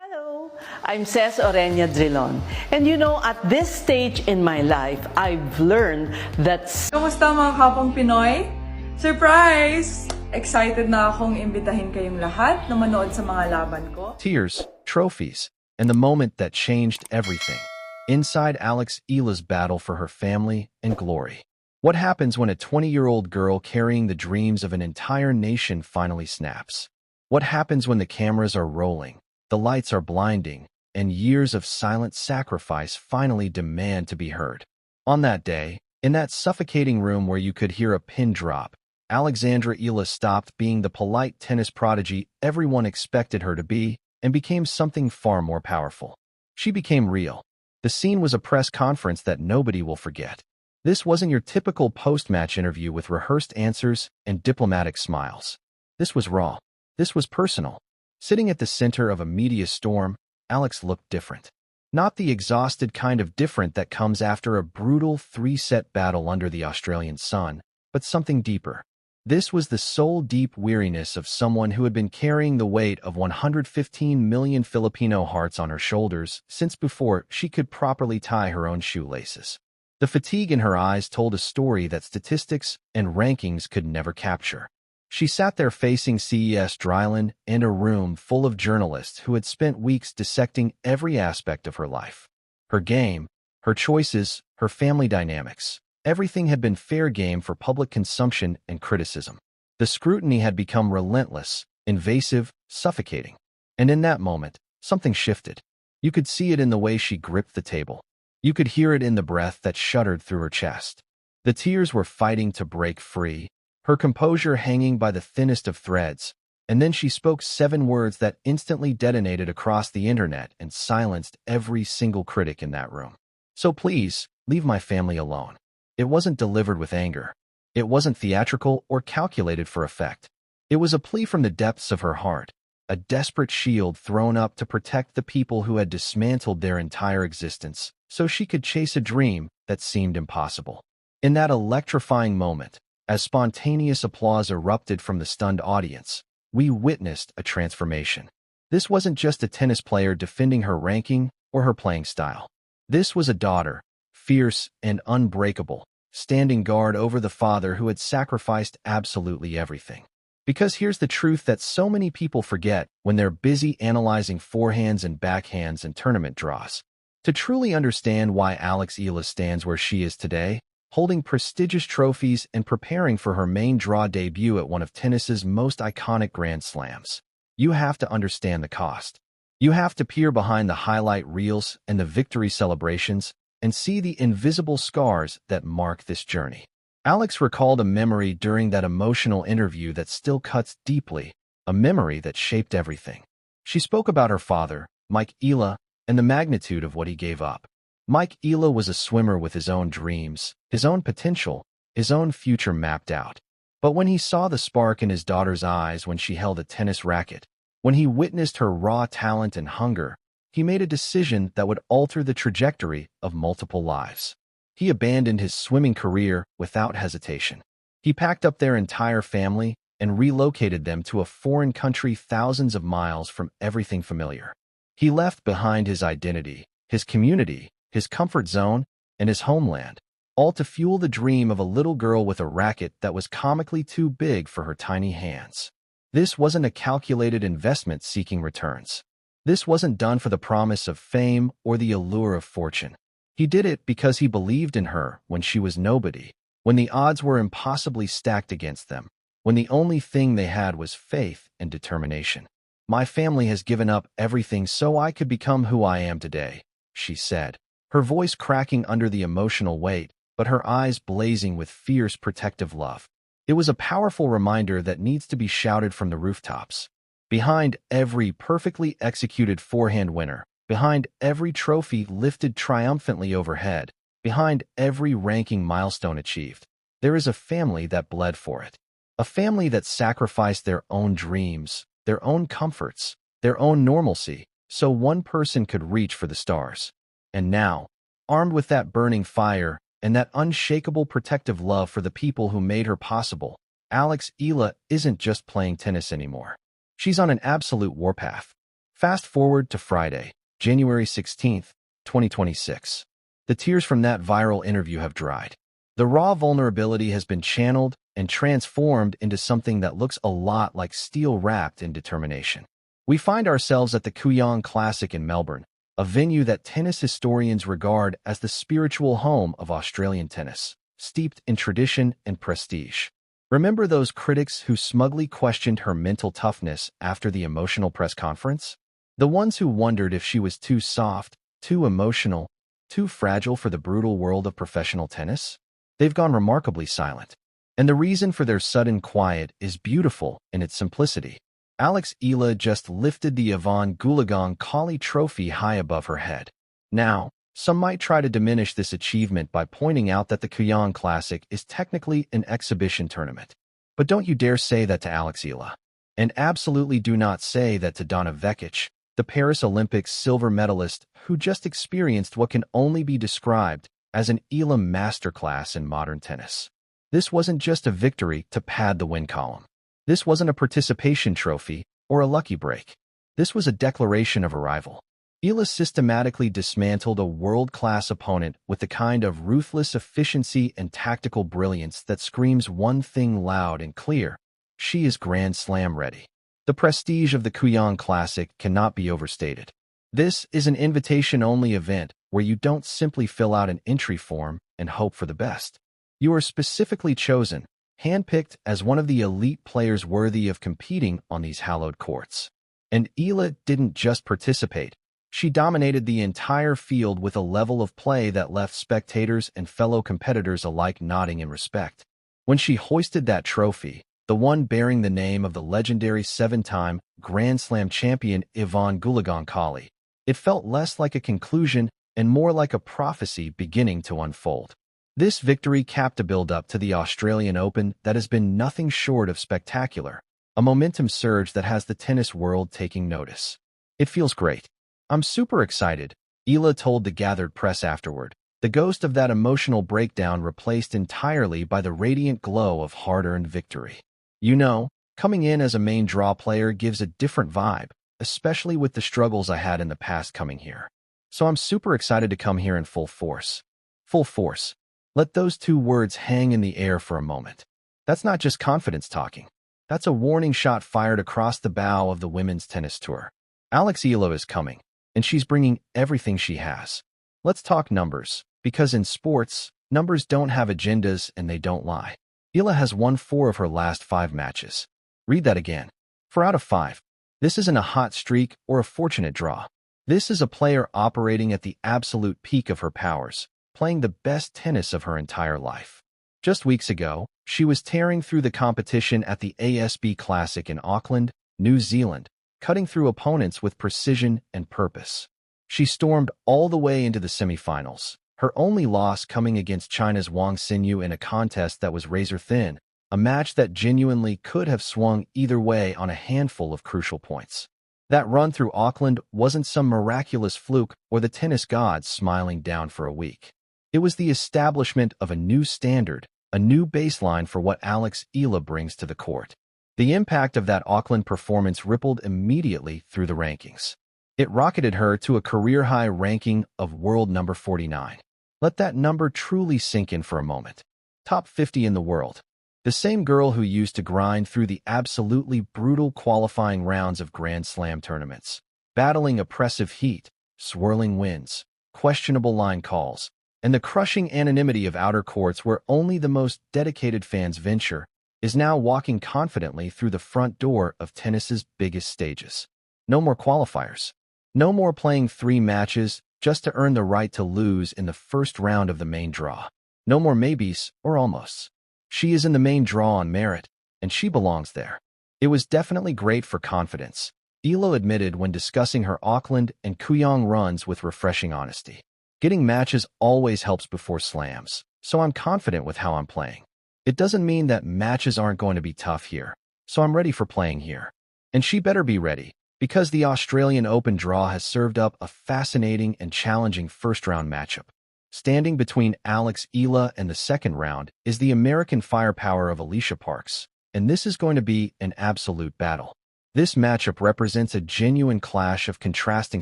Hello, I'm Ces Orenia Drilon. And at this stage in my life, I've learned that Kamusta mga kapong Pinoy? Surprise! Excited na akong imbitahin kayong lahat na manood sa mga laban ko. Tears, trophies, and the moment that changed everything. Inside Alex Eala's battle for her family and glory. What happens when a 20-year-old girl carrying the dreams of an entire nation finally snaps? What happens when the cameras are rolling, the lights are blinding, and years of silent sacrifice finally demand to be heard? On that day, in that suffocating room where you could hear a pin drop, Alexandra Eala stopped being the polite tennis prodigy everyone expected her to be and became something far more powerful. She became real. The scene was a press conference that nobody will forget. This wasn't your typical post-match interview with rehearsed answers and diplomatic smiles. This was raw. This was personal. Sitting at the center of a media storm, Alex looked different. Not the exhausted kind of different that comes after a brutal 3-set battle under the Australian sun, but something deeper. This was the soul-deep weariness of someone who had been carrying the weight of 115 million Filipino hearts on her shoulders since before she could properly tie her own shoelaces. The fatigue in her eyes told a story that statistics and rankings could never capture. She sat there facing CES Dryland and a room full of journalists who had spent weeks dissecting every aspect of her life. Her game, her choices, her family dynamics. Everything had been fair game for public consumption and criticism. The scrutiny had become relentless, invasive, suffocating. And in that moment, something shifted. You could see it in the way she gripped the table. You could hear it in the breath that shuddered through her chest. The tears were fighting to break free, her composure hanging by the thinnest of threads, and then she spoke 7 words that instantly detonated across the internet and silenced every single critic in that room. So please, leave my family alone. It wasn't delivered with anger. It wasn't theatrical or calculated for effect. It was a plea from the depths of her heart, a desperate shield thrown up to protect the people who had dismantled their entire existence so she could chase a dream that seemed impossible. In that electrifying moment, as spontaneous applause erupted from the stunned audience, we witnessed a transformation. This wasn't just a tennis player defending her ranking or her playing style. This was a daughter, fierce and unbreakable, standing guard over the father who had sacrificed absolutely everything. Because here's the truth that so many people forget when they're busy analyzing forehands and backhands and tournament draws. To truly understand why Alex Eala stands where she is today, holding prestigious trophies and preparing for her main draw debut at one of tennis's most iconic Grand Slams, you have to understand the cost. You have to peer behind the highlight reels and the victory celebrations and see the invisible scars that mark this journey. Alex recalled a memory during that emotional interview that still cuts deeply, a memory that shaped everything. She spoke about her father, Mike Eala, and the magnitude of what he gave up. Mike Eala was a swimmer with his own dreams, his own potential, his own future mapped out. But when he saw the spark in his daughter's eyes when she held a tennis racket, when he witnessed her raw talent and hunger, he made a decision that would alter the trajectory of multiple lives. He abandoned his swimming career without hesitation. He packed up their entire family and relocated them to a foreign country thousands of miles from everything familiar. He left behind his identity, his community, his comfort zone, and his homeland, all to fuel the dream of a little girl with a racket that was comically too big for her tiny hands. This wasn't a calculated investment seeking returns. This wasn't done for the promise of fame or the allure of fortune. He did it because he believed in her when she was nobody, when the odds were impossibly stacked against them, when the only thing they had was faith and determination. My family has given up everything so I could become who I am today, she said, her voice cracking under the emotional weight, but her eyes blazing with fierce protective love. It was a powerful reminder that needs to be shouted from the rooftops. Behind every perfectly executed forehand winner, behind every trophy lifted triumphantly overhead, behind every ranking milestone achieved, there is a family that bled for it. A family that sacrificed their own dreams, their own comforts, their own normalcy, so one person could reach for the stars. And now, armed with that burning fire and that unshakable protective love for the people who made her possible, Alex Eala isn't just playing tennis anymore. She's on an absolute warpath. Fast forward to Friday, January 16th, 2026. The tears from that viral interview have dried. The raw vulnerability has been channeled and transformed into something that looks a lot like steel wrapped in determination. We find ourselves at the Kuang Classic in Melbourne, a venue that tennis historians regard as the spiritual home of Australian tennis, steeped in tradition and prestige. Remember those critics who smugly questioned her mental toughness after the emotional press conference? The ones who wondered if she was too soft, too emotional, too fragile for the brutal world of professional tennis? They've gone remarkably silent. And the reason for their sudden quiet is beautiful in its simplicity. Alex Eala just lifted the Yvonne Goolagong Collie Trophy high above her head. Now, some might try to diminish this achievement by pointing out that the Kuang Classic is technically an exhibition tournament. But don't you dare say that to Alex Eala. And absolutely do not say that to Donna Vekic, the Paris Olympics silver medalist who just experienced what can only be described as an Eala masterclass in modern tennis. This wasn't just a victory to pad the win column. This wasn't a participation trophy or a lucky break. This was a declaration of arrival. Eala systematically dismantled a world-class opponent with the kind of ruthless efficiency and tactical brilliance that screams one thing loud and clear: she is Grand Slam ready. The prestige of the Kuang Classic cannot be overstated. This is an invitation-only event where you don't simply fill out an entry form and hope for the best. You are specifically chosen, handpicked as one of the elite players worthy of competing on these hallowed courts. And Eala didn't just participate. She dominated the entire field with a level of play that left spectators and fellow competitors alike nodding in respect. When she hoisted that trophy, the one bearing the name of the legendary seven-time Grand Slam champion Yvonne Goolagong Collie, it felt less like a conclusion and more like a prophecy beginning to unfold. This victory capped a build-up to the Australian Open that has been nothing short of spectacular, a momentum surge that has the tennis world taking notice. It feels great. I'm super excited, Eala told the gathered press afterward, the ghost of that emotional breakdown replaced entirely by the radiant glow of hard-earned victory. You know, coming in as a main draw player gives a different vibe, especially with the struggles I had in the past coming here. So I'm super excited to come here in full force. Full force. Let those two words hang in the air for a moment. That's not just confidence talking. That's a warning shot fired across the bow of the women's tennis tour. Alex Eala is coming, and she's bringing everything she has. Let's talk numbers, because in sports, numbers don't have agendas and they don't lie. Eala has won 4 of her last 5 matches. Read that again. 4 out of 5. This isn't a hot streak or a fortunate draw. This is a player operating at the absolute peak of her powers, playing the best tennis of her entire life. Just weeks ago, she was tearing through the competition at the ASB Classic in Auckland, New Zealand, cutting through opponents with precision and purpose. She stormed all the way into the semifinals, her only loss coming against China's Wang Xinyu in a contest that was razor-thin, a match that genuinely could have swung either way on a handful of crucial points. That run through Auckland wasn't some miraculous fluke or the tennis gods smiling down for a week. It was the establishment of a new standard, a new baseline for what Alex Eala brings to the court. The impact of that Auckland performance rippled immediately through the rankings. It rocketed her to a career-high ranking of world number 49. Let that number truly sink in for a moment. Top 50 in the world. The same girl who used to grind through the absolutely brutal qualifying rounds of Grand Slam tournaments, battling oppressive heat, swirling winds, questionable line calls, and the crushing anonymity of outer courts where only the most dedicated fans venture, is now walking confidently through the front door of tennis's biggest stages. No more qualifiers. No more playing 3 matches just to earn the right to lose in the first round of the main draw. No more maybes or almosts. She is in the main draw on merit, and she belongs there. It was definitely great for confidence, Eala admitted when discussing her Auckland and Kuang runs with refreshing honesty. Getting matches always helps before slams, so I'm confident with how I'm playing. It doesn't mean that matches aren't going to be tough here, so I'm ready for playing here. And she better be ready, because the Australian Open draw has served up a fascinating and challenging first-round matchup. Standing between Alex Eala and the second round is the American firepower of Alicia Parks, and this is going to be an absolute battle. This matchup represents a genuine clash of contrasting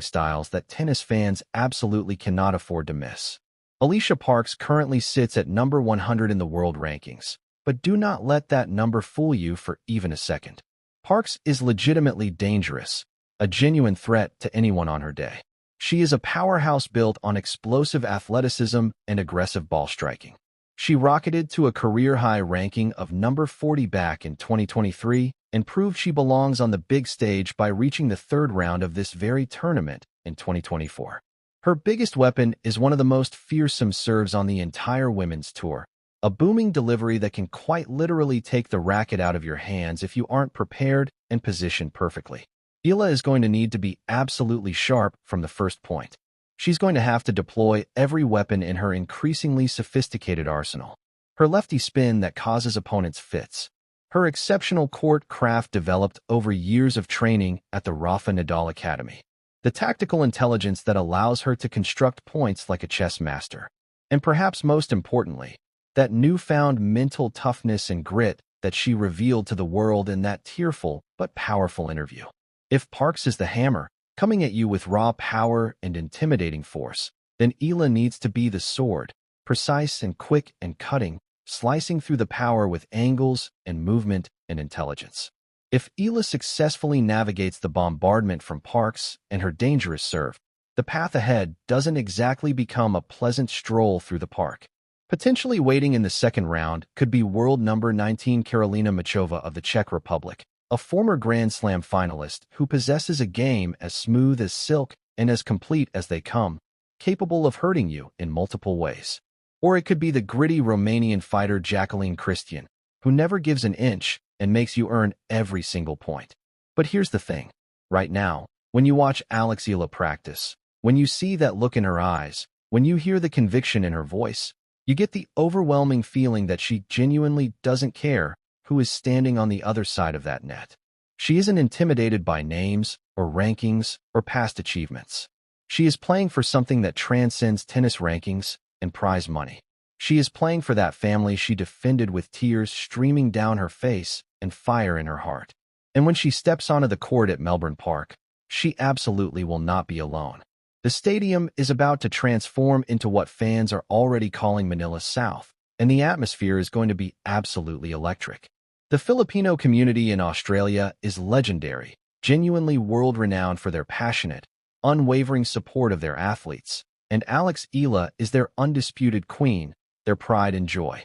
styles that tennis fans absolutely cannot afford to miss. Alicia Parks currently sits at number 100 in the world rankings, but do not let that number fool you for even a second. Parks is legitimately dangerous, a genuine threat to anyone on her day. She is a powerhouse built on explosive athleticism and aggressive ball striking. She rocketed to a career-high ranking of number 40 back in 2023 and proved she belongs on the big stage by reaching the third round of this very tournament in 2024. Her biggest weapon is one of the most fearsome serves on the entire women's tour, a booming delivery that can quite literally take the racket out of your hands if you aren't prepared and positioned perfectly. Eala is going to need to be absolutely sharp from the first point. She's going to have to deploy every weapon in her increasingly sophisticated arsenal. Her lefty spin that causes opponents fits. Her exceptional court craft developed over years of training at the Rafa Nadal Academy. The tactical intelligence that allows her to construct points like a chess master. And perhaps most importantly, that newfound mental toughness and grit that she revealed to the world in that tearful but powerful interview. If Parks is the hammer, coming at you with raw power and intimidating force, then Eala needs to be the sword, precise and quick and cutting, slicing through the power with angles and movement and intelligence. If Eala successfully navigates the bombardment from Parks and her dangerous serve, the path ahead doesn't exactly become a pleasant stroll through the park. Potentially waiting in the second round could be world number 19 Karolina Muchova of the Czech Republic, a former Grand Slam finalist who possesses a game as smooth as silk and as complete as they come, capable of hurting you in multiple ways. Or it could be the gritty Romanian fighter Jacqueline Christian, who never gives an inch and makes you earn every single point. But here's the thing. Right now, when you watch Alex Eala practice, when you see that look in her eyes, when you hear the conviction in her voice, you get the overwhelming feeling that she genuinely doesn't care who is standing on the other side of that net. She isn't intimidated by names or rankings or past achievements. She is playing for something that transcends tennis rankings and prize money. She is playing for that family she defended with tears streaming down her face and fire in her heart. And when she steps onto the court at Melbourne Park, she absolutely will not be alone. The stadium is about to transform into what fans are already calling Manila South, and the atmosphere is going to be absolutely electric. The Filipino community in Australia is legendary, genuinely world-renowned for their passionate, unwavering support of their athletes, and Alex Eala is their undisputed queen, their pride and joy.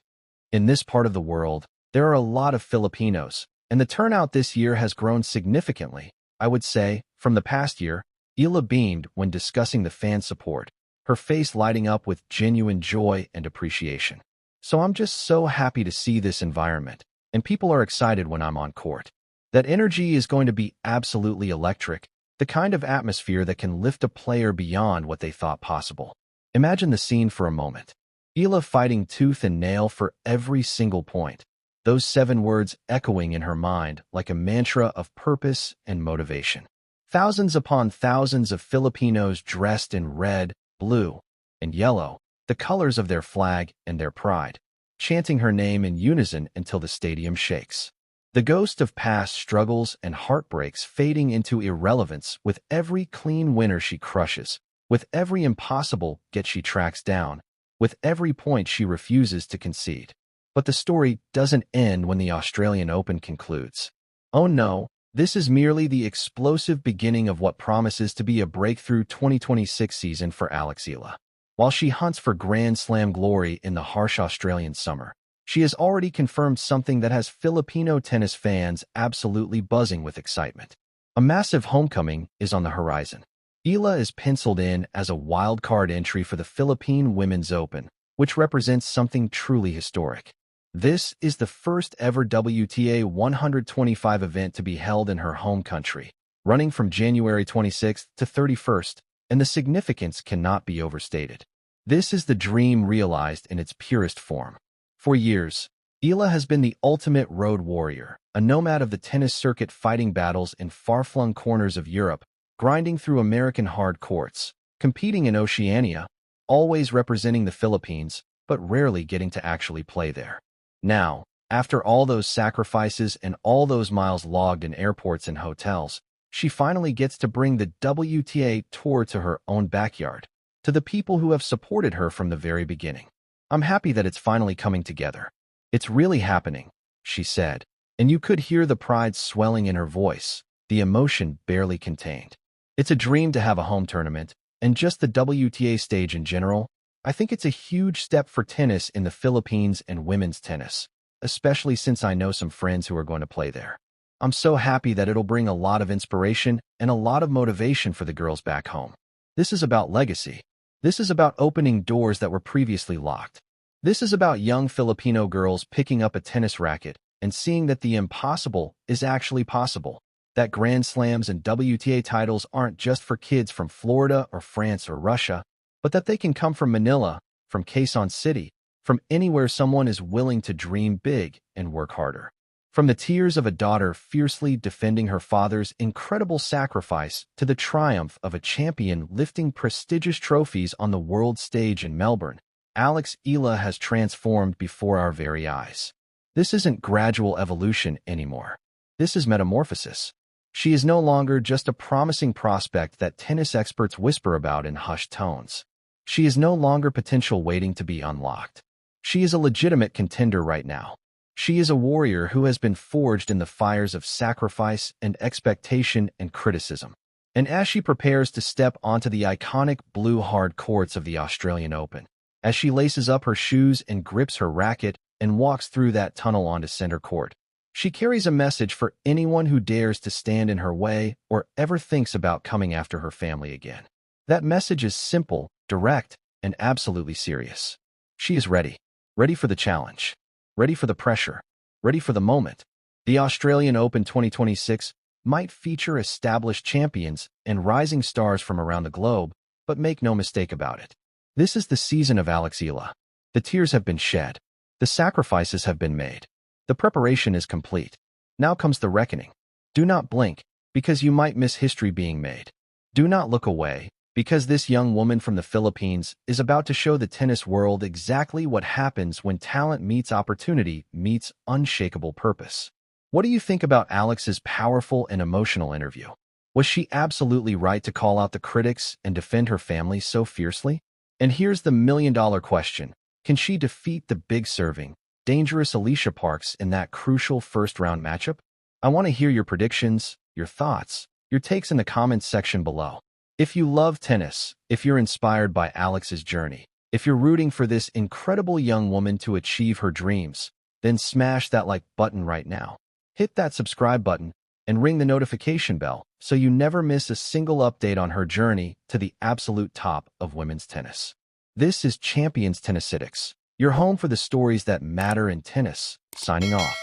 In this part of the world, there are a lot of Filipinos, and the turnout this year has grown significantly. I would say, from the past year, Eala beamed when discussing the fan support, her face lighting up with genuine joy and appreciation. So I'm just so happy to see this environment, and people are excited when I'm on court. That energy is going to be absolutely electric, the kind of atmosphere that can lift a player beyond what they thought possible. Imagine the scene for a moment. Eala fighting tooth and nail for every single point, those 7 words echoing in her mind like a mantra of purpose and motivation. Thousands upon thousands of Filipinos dressed in red, blue, and yellow, the colors of their flag and their pride, chanting her name in unison until the stadium shakes. The ghost of past struggles and heartbreaks fading into irrelevance with every clean winner she crushes, with every impossible get she tracks down, with every point she refuses to concede. But the story doesn't end when the Australian Open concludes. Oh no, this is merely the explosive beginning of what promises to be a breakthrough 2026 season for Alex Eala. While she hunts for Grand Slam glory in the harsh Australian summer, she has already confirmed something that has Filipino tennis fans absolutely buzzing with excitement. A massive homecoming is on the horizon. Eala is penciled in as a wild-card entry for the Philippine Women's Open, which represents something truly historic. This is the first ever WTA 125 event to be held in her home country, running from January 26th to 31st, and the significance cannot be overstated. This is the dream realized in its purest form. For years, Eala has been the ultimate road warrior, a nomad of the tennis circuit fighting battles in far-flung corners of Europe, grinding through American hard courts, competing in Oceania, always representing the Philippines, but rarely getting to actually play there. Now, After all those sacrifices and all those miles logged in airports and hotels, she finally gets to bring the WTA tour to her own backyard, to the people who have supported her from the very beginning. I'm happy that it's finally coming together. It's really happening, she said, and you could hear the pride swelling in her voice, the emotion barely contained. It's a dream to have a home tournament, and just the WTA stage in general. I think it's a huge step for tennis in the Philippines and women's tennis, especially since I know some friends who are going to play there. I'm so happy that it'll bring a lot of inspiration and a lot of motivation for the girls back home. This is about legacy. This is about opening doors that were previously locked. This is about young Filipino girls picking up a tennis racket and seeing that the impossible is actually possible. That Grand Slams and WTA titles aren't just for kids from Florida or France or Russia, but that they can come from Manila, from Quezon City, from anywhere someone is willing to dream big and work harder. From the tears of a daughter fiercely defending her father's incredible sacrifice to the triumph of a champion lifting prestigious trophies on the world stage in Melbourne, Alexandra Eala has transformed before our very eyes. This isn't gradual evolution anymore. This is metamorphosis. She is no longer just a promising prospect that tennis experts whisper about in hushed tones. She is no longer potential waiting to be unlocked. She is a legitimate contender right now. She is a warrior who has been forged in the fires of sacrifice and expectation and criticism. And as she prepares to step onto the iconic blue hard courts of the Australian Open, as she laces up her shoes and grips her racket and walks through that tunnel onto center court, she carries a message for anyone who dares to stand in her way or ever thinks about coming after her family again. That message is simple, direct, and absolutely serious. She is ready. Ready for the challenge. Ready for the pressure. Ready for the moment. The Australian Open 2026 might feature established champions and rising stars from around the globe, but make no mistake about it. This is the season of Alexandra Eala. The tears have been shed. The sacrifices have been made. The preparation is complete. Now comes the reckoning. Do not blink, because you might miss history being made. Do not look away, because this young woman from the Philippines is about to show the tennis world exactly what happens when talent meets opportunity meets unshakable purpose. What do you think about Alex's powerful and emotional interview? Was she absolutely right to call out the critics and defend her family so fiercely? And here's the million-dollar question. Can she defeat the big-serving, dangerous Alicia Parks in that crucial first-round matchup? I want to hear your predictions, your thoughts, your takes in the comments section below. If you love tennis, if you're inspired by Alex's journey, if you're rooting for this incredible young woman to achieve her dreams, then smash that like button right now. Hit that subscribe button and ring the notification bell so you never miss a single update on her journey to the absolute top of women's tennis. This is Champions Tennisitics, your home for the stories that matter in tennis. Signing off.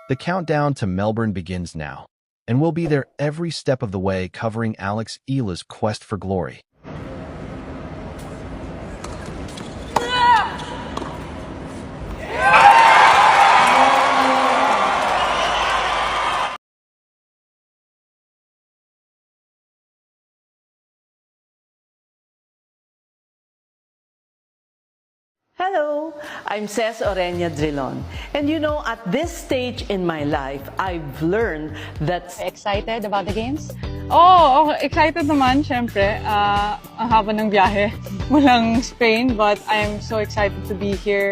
The countdown to Melbourne begins now, and we'll be there every step of the way covering Alexandra Eala's quest for glory. Hello, I'm Orenia Drilon. And you know, at this stage in my life, I've learned that Excited about the games? Oh, excited naman, syempre. Ang haba ng biyahe. Walang Spain, but I'm so excited to be here.